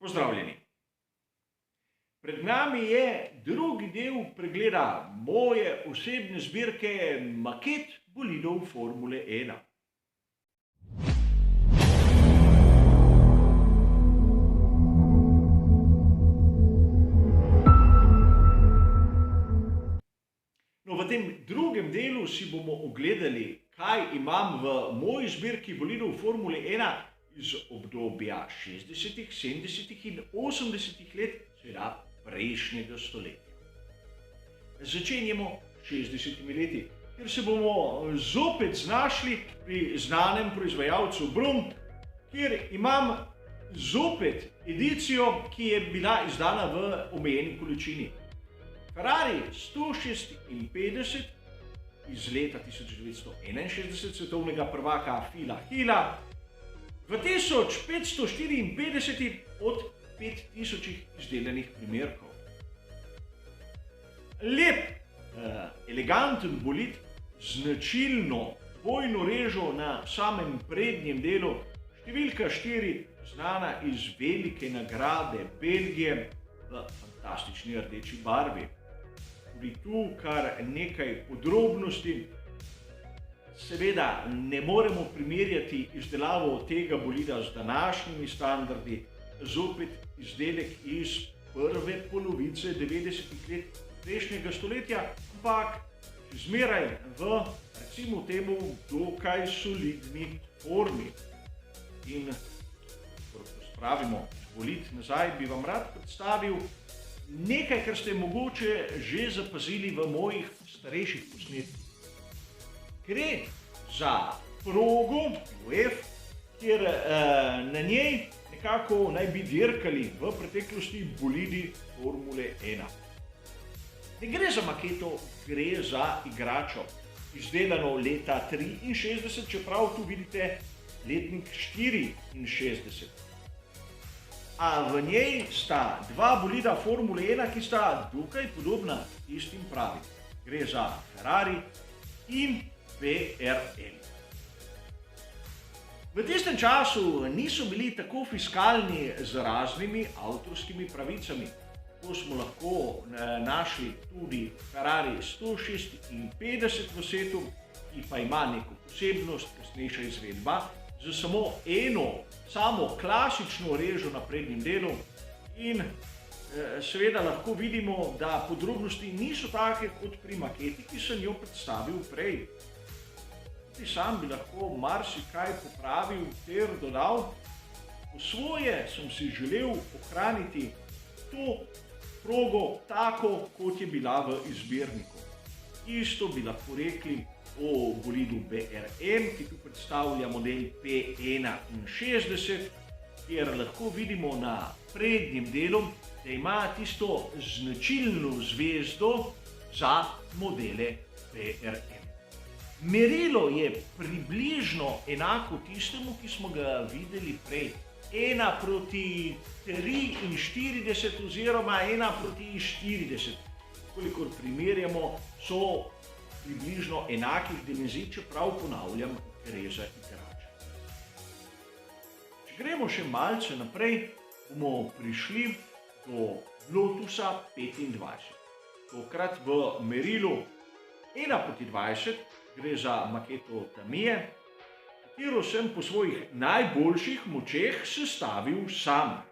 Pozdravljeni. Pred nami je drugi del pregleda moje osebne zbirke maket bolidov Formule 1. No, v tem drugem delu si bomo ogledali, kaj imam v moji zbirki bolidov Formule 1 iz obdobja 60., 70. in 80. let, seveda prejšnjega stoletja. Začenjamo s 60. leti, kjer se bomo zopet znašli pri znanem proizvajalcu Brum, kjer imam zopet edicijo, ki je bila izdana v omejeni količini. Ferrari 156 iz leta 1961, svetovnega prvaka Phila Hilla, v 1554 od 5000 izdelanih primerkov. Lep, eleganten bolid, značilno dvojno režo na samem prednjem delu, številka 4, znana iz velike nagrade Belgije v fantastični rdeči barvi. Tudi tu kar nekaj podrobnosti. Seveda ne moremo primerjati izdelavo tega bolida z današnjimi standardi, zopet izdelek iz prve polovice 90. let prejšnjega stoletja, ampak zmeraj v, recimo temu, dokaj solidni formi. In ko spravimo bolid nazaj, bi vam rad predstavil nekaj, kar ste mogoče že zapazili v mojih starejših posnetkih. Gre za progo UF, kjer na njej nekako naj bi dirkali v preteklosti bolidi Formule 1. Ne gre za maketo, gre za igračo, izdelano leta 63, čeprav tu vidite letnik 64. A v njej sta dva bolida Formule 1, ki sta dokaj podobna tistim pravim. Gre za Ferrari in BRL. V tistem času niso bili tako fiskalni z raznimi avtorskimi pravicami. Ko smo lahko našli tudi Ferrari 156 v svetu, ki pa ima neko posebnost, kasnejša izvedba, z samo eno, samo klasično režo na prednjem delu, in seveda lahko vidimo, da podrobnosti niso take kot pri maketi, ki sem jo predstavil prej. Tudi sam bi lahko marsikaj popravil ter dodal. Po svoje sem si želel ohraniti to progo tako, kot je bila v izbirniku. Isto bi lahko rekli o bolidu BRM, ki tu predstavlja model P61, kjer lahko vidimo na prednjem delu, da ima tisto značilno zvezdo za modele BRM. Merilo je približno enako tistemu, ki smo ga videli prej. 1:43 oziroma 1:40. Kolikor primerjamo, so približno enakih dimenzij, čeprav ponavljam, gre za igrače. Če gremo še malce naprej, bomo prišli do Lotusa 25. Tokrat v merilu 1:20 gre za maketo Tamiya, katero sem po svojih najboljših močeh sestavil sam.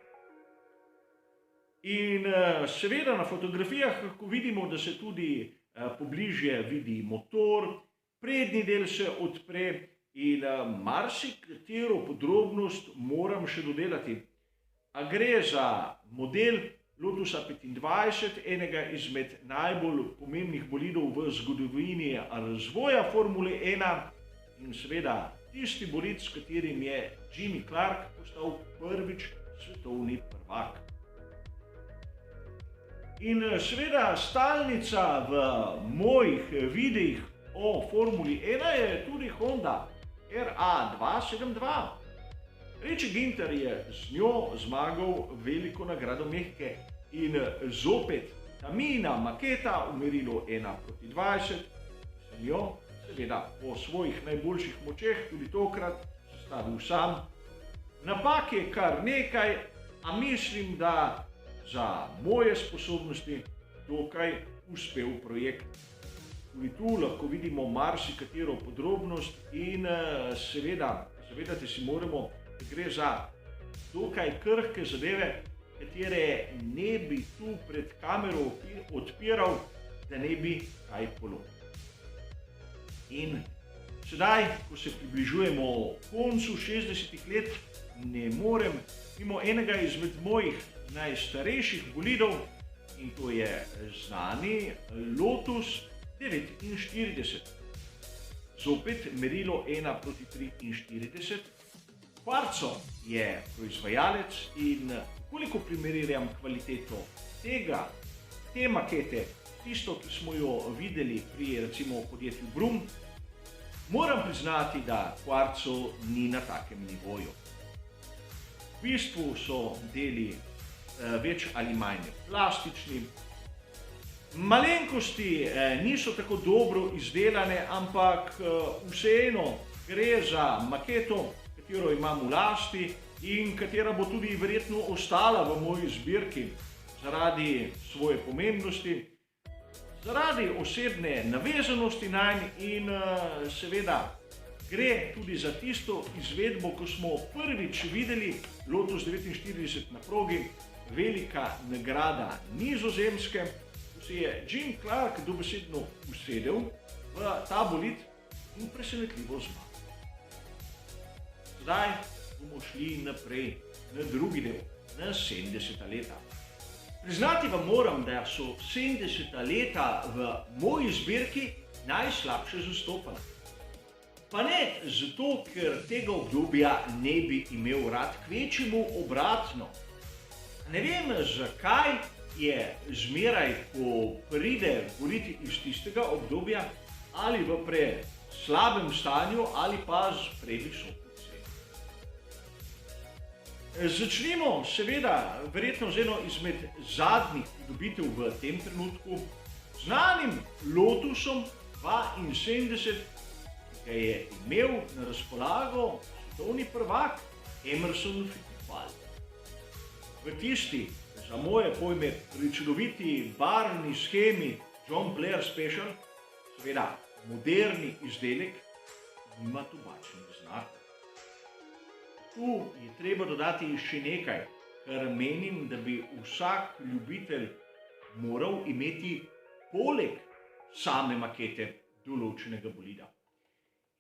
In seveda na fotografijah lahko vidimo, da se tudi pobližje vidi motor, prednji del se odpre in marsikatero podrobnost moram še dodelati. A gre za model Lotusa 25, enega izmed najbolj pomembnih bolidov v zgodovini razvoja Formule 1 in seveda tisti bolid, s katerim je Jimmy Clark postal prvič svetovni prvak. In seveda stalnica v mojih videih o Formuli 1 je tudi Honda RA272. Richie Ginter je z njo zmagal veliko nagrado Mehke in zopet Tamiyina maketa v merilu 1:20, sem jo seveda po svojih najboljših močeh tudi tokrat sestavil sam. Napak je kar nekaj, a mislim, da za moje sposobnosti dokaj uspel projekt. Tudi tu lahko vidimo marsikatero podrobnost in seveda, zavedati si moramo, da gre za dokaj krhke zadeve, katere ne bi tu pred kamero odpiral, da ne bi kaj polomil. In sedaj, ko se približujemo koncu 60 let, ne morem mimo enega izmed mojih najstarejših bolidov, in to je znani Lotus 49. Zopet merilo 1:43. Quarzo je proizvajalec in koliko primerjam kvaliteto te makete, tisto, ki smo jo videli pri recimo podjetju Brum, moram priznati, da Quarzo ni na takem nivoju. V bistvu so deli več ali manj plastični, malenkosti niso tako dobro izdelane, ampak vseeno gre za maketo, katero imam v lasti in katera bo tudi verjetno ostala v moji zbirki zaradi svoje pomembnosti, zaradi osebne navezanosti nanj in seveda gre tudi za tisto izvedbo, ko smo prvič videli Lotus 49 na progi, velika nagrada Nizozemske, ko se je Jim Clark dobesedno usedel v ta bolid in presenetljivo zmagal. Zdaj bomo šli naprej na drugi del, na 70. leta. Priznati vam moram, da so 70. leta v moji zbirki najslabše zastopana. Pa ne zato, ker tega obdobja ne bi imel rad, kvečjemu obratno. Ne vem, zakaj je zmeraj, ko pride boliti iz tistega obdobja, ali v slabem stanju, ali pa z previsoko ceno. Začnimo seveda verjetno z eno izmed zadnjih pridobitev v tem trenutku, znanim Lotusom 72, ki ga je imel na razpolago svetovni prvak Emerson Fittipaldi. V tisti, za moje pojme, prečudoviti barvni shemi John Player Special, seveda moderni izdelek, nima tobačnih znakov. Tu je treba dodati še nekaj, kar menim, da bi vsak ljubitelj moral imeti poleg same makete določenega bolida.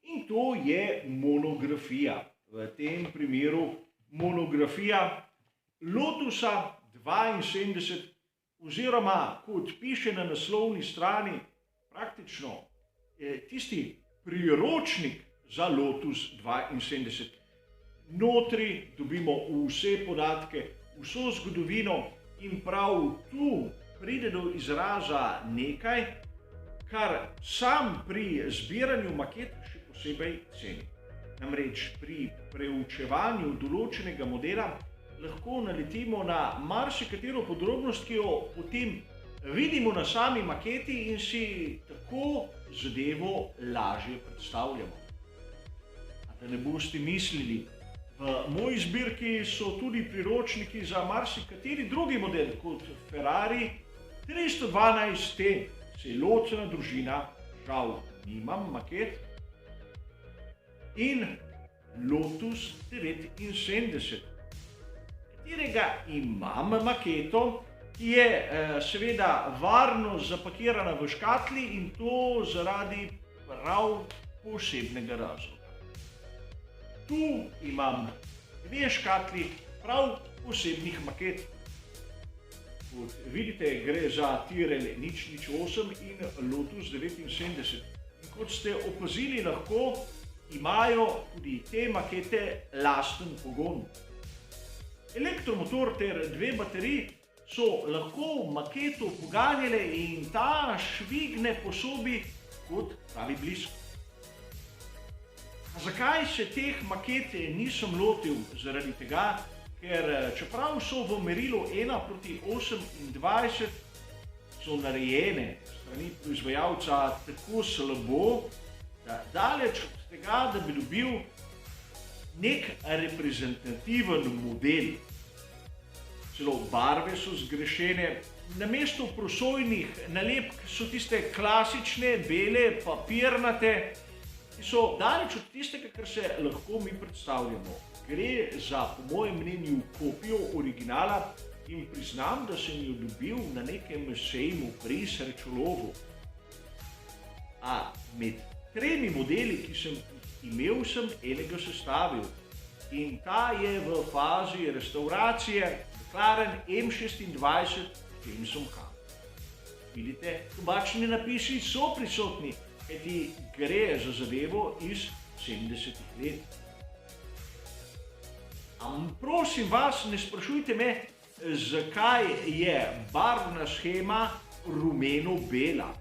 In to je monografija. V tem primeru monografija Lotusa 72, oziroma kot piše na naslovni strani, praktično tisti priročnik za Lotus 72. Notri dobimo vse podatke, vso zgodovino in prav tu pride do izraza nekaj, kar sam pri zbiranju maket še posebej cenim. Namreč pri preučevanju določenega modela lahko naletimo na marsikatero podrobnost, ki jo potem vidimo na sami maketi in si tako zadevo lažje predstavljamo. A da ne boste mislili, v moji zbirki so tudi priročniki za marsikateri drugi model, kot Ferrari 312T, celotna družina, žal nimam maket, in Lotus 79, katerega imam maketo, ki je seveda varno zapakirana v škatli in to zaradi prav posebnega razloga. Tu imam dve škatli prav posebnih maket. Kot vidite, gre za Tyrrell 008 in Lotus 79. In kot ste opazili, lahko imajo tudi te makete lasten pogon. Elektromotor ter dve bateriji so lahko maketo poganjale in ta švigne po sobi kot pravi blisk. Zakaj se teh maket nisem lotil? Zaradi tega, ker čeprav so v merilu 1:28, so narejene strani proizvajalca tako slabo, da daleč od tega, da bi dobil nek reprezentativen model. celo barve so zgrešene. Namesto prosojnih nalepk so tiste klasične, bele, papirnate, ki so daleč od tistega, kar se lahko mi predstavljamo. Gre za, po mojem mnenju, kopijo originala in priznam, da sem jo dobil na nekem sejmu pri Srečolovu. A med 3 modeli, ki sem jih imel, sem enega sestavil in ta je v fazi restauracije McLaren M26 Jameson Hunt. Vidite, tobačni napisi so prisotni, kajti gre za zadevo iz 70 let. Prosim vas, ne sprašujte me, zakaj je barvna shema rumeno-bela.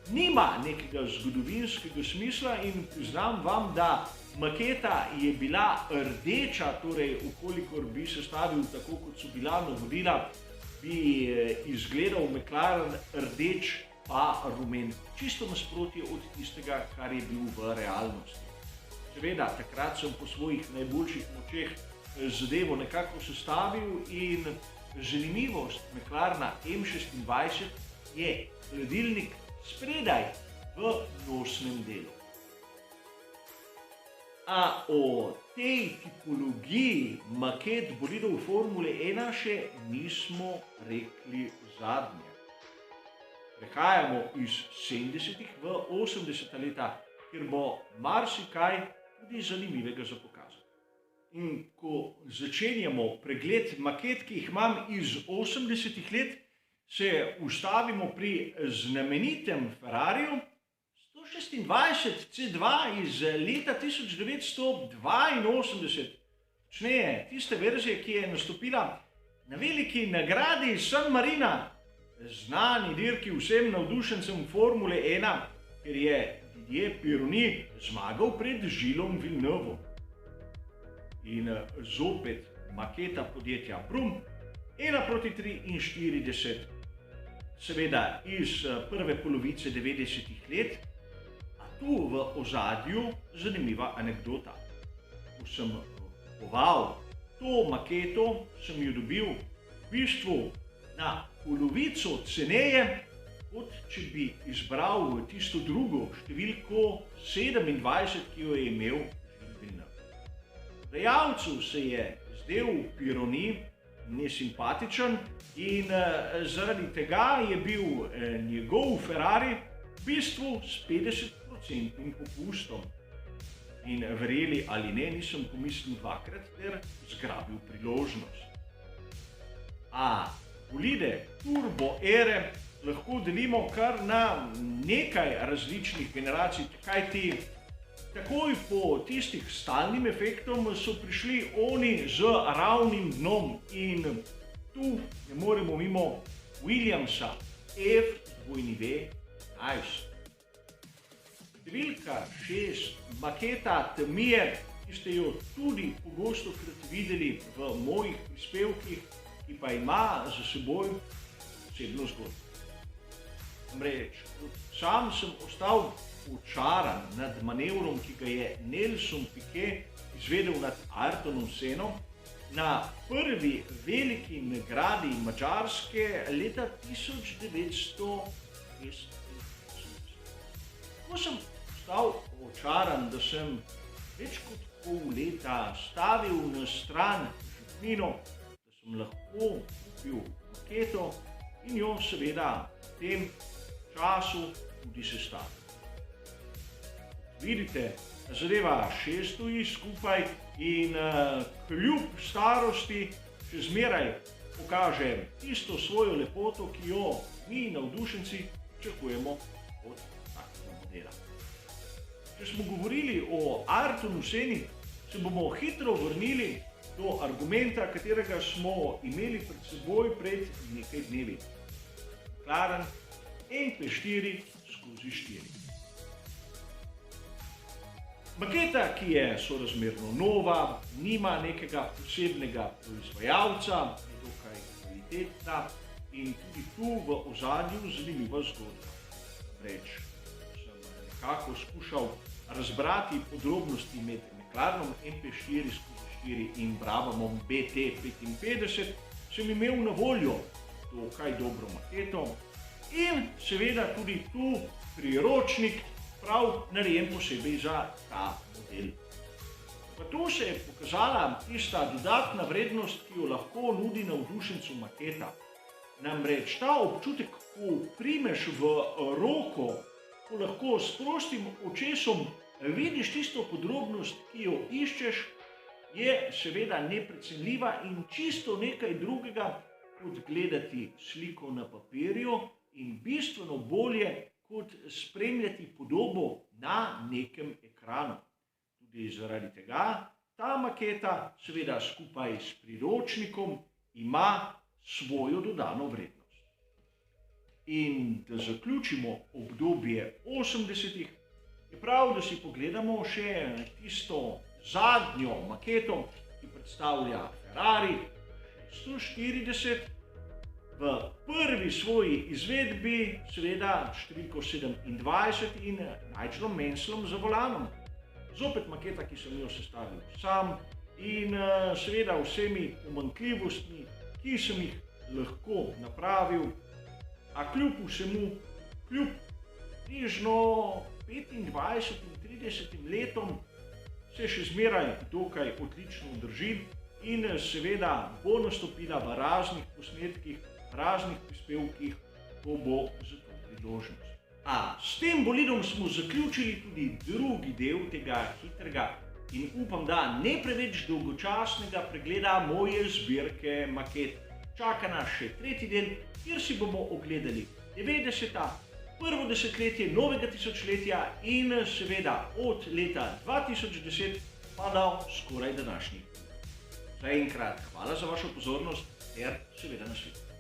Nima nekega zgodovinskega smisla in priznam vam, da maketa je bila rdeča, torej ukolikor bi sestavil tako, kot so bila navodila, bi izgledal McLaren rdeč pa rumen. Čisto nasprotje od tistega, kar je bil v realnosti. Seveda, takrat sem po svojih najboljših močeh zadevo nekako sestavil in zanimivost McLarena M26 je hladilnik spredaj v nosnem delu. A o tej tipologiji maket bolidov Formule 1 še nismo rekli zadnje. Prehajamo iz 70-ih v 80-ta leta, kjer bo marsikaj tudi zanimivega za pokazati. In ko začenjamo pregled maket, ki jih imam iz 80-ih let, se ustavimo pri znamenitem Ferrariju 126 C2 iz leta 1982, točneje tiste verzije, ki je nastopila na veliki nagradi San Marina, znani dirki vsem navdušencem Formule 1, ker je Didier Pironi zmagal pred Gillesom Villeneuvom. In zopet maketa podjetja Brum 1:43, seveda iz prve polovice 90-ih let, a tu v ozadju zanimiva anekdota. Ko sem kupoval to maketo, sem jo dobil v bistvu na polovico ceneje, kot če bi izbral tisto drugo številko 27, ki jo je imel Gilles Villeneuve. Prodajalcu se je zdel Pironi nesimpatičen in zaradi tega je bil njegov Ferrari v bistvu s 50% popustom. In verjeli ali ne, nisem pomislil dvakrat ter zgrabil priložnost. A bolide turbo ere lahko delimo kar na nekaj različnih generacij, kajti takoj po tistih stalnim efektom so prišli oni z ravnim dnom in tu ne moremo mimo Williamsa F2V11. Številka 6, maketa Tamiya, ki ste jo tudi pogostokrat videli v mojih prispevkih, ki pa ima za seboj posebno zgodbo. Namreč, sam sem ostal očaran nad manevrom, ki ga je Nelson Piquet izvedel nad Ayrtonom Sennom na prvi veliki nagradi Madžarske leta 1986. Ko sem ostal očaran, da sem več kot pol leta stavil na stran žepnino, da sem lahko kupil maketo in jo seveda v tem času tudi sestavil. Vidite, zadeva še stoji skupaj in kljub starosti še zmeraj pokaže tisto svojo lepoto, ki jo mi navdušenci pričakujemo od takega modela. Če smo govorili o Ayrtonu Senni, se bomo hitro vrnili do argumenta, katerega smo imeli pred seboj pred nekaj dnevi. McLaren MP4/4. Maketa, ki je sorazmerno nova, nima nekega posebnega proizvajalca, je dokaj kvalitetna in tudi tu v ozadju zanimiva zgodba. Namreč sem nekako skušal razbrati podrobnosti med McLarenom MP4/4 104 in Brabhamom BT55, sem imel na voljo dokaj dobro maketo in seveda tudi tu priročnik, prav narejen posebej za ta model. Pa tu se je pokazala tista dodatna vrednost, ki jo lahko nudi navdušencu maketa. Namreč ta občutek, ko primeš v roko, ko lahko s prostim očesom vidiš tisto podrobnost, ki jo iščeš, je seveda neprecenljiva in čisto nekaj drugega, kot gledati sliko na papirju in bistveno bolje, kot spremljati podobo na nekem ekranu. Tudi zaradi tega ta maketa, seveda skupaj s priročnikom, ima svojo dodano vrednost. In da zaključimo obdobje 80-ih, je prav, da si pogledamo še tisto zadnjo maketo, ki predstavlja Ferrari 640, v prvi svoji izvedbi, seveda številko 27 in Nigelom Manselom za volanom. Zopet maketa, ki sem jo sestavil sam in seveda vsemi pomanjkljivostmi, ki sem jih lahko napravil, a kljub vsemu, kljub približno 25 in 30 letom, se še zmeraj dokaj odlično drži in seveda bo nastopila v raznih posnetkih, raznih prispevkih, ko bo za to priložnost. A s tem bolidom smo zaključili tudi drugi del tega hitrega in upam, da ne preveč dolgočasnega pregleda moje zbirke maket. Čaka nas še tretji del, kjer si bomo ogledali 90-ta, prvo desetletje novega tisočletja in seveda od leta 2010 pa do skoraj današnjih. Zaenkrat hvala za vašo pozornost ter seveda nasvidenje.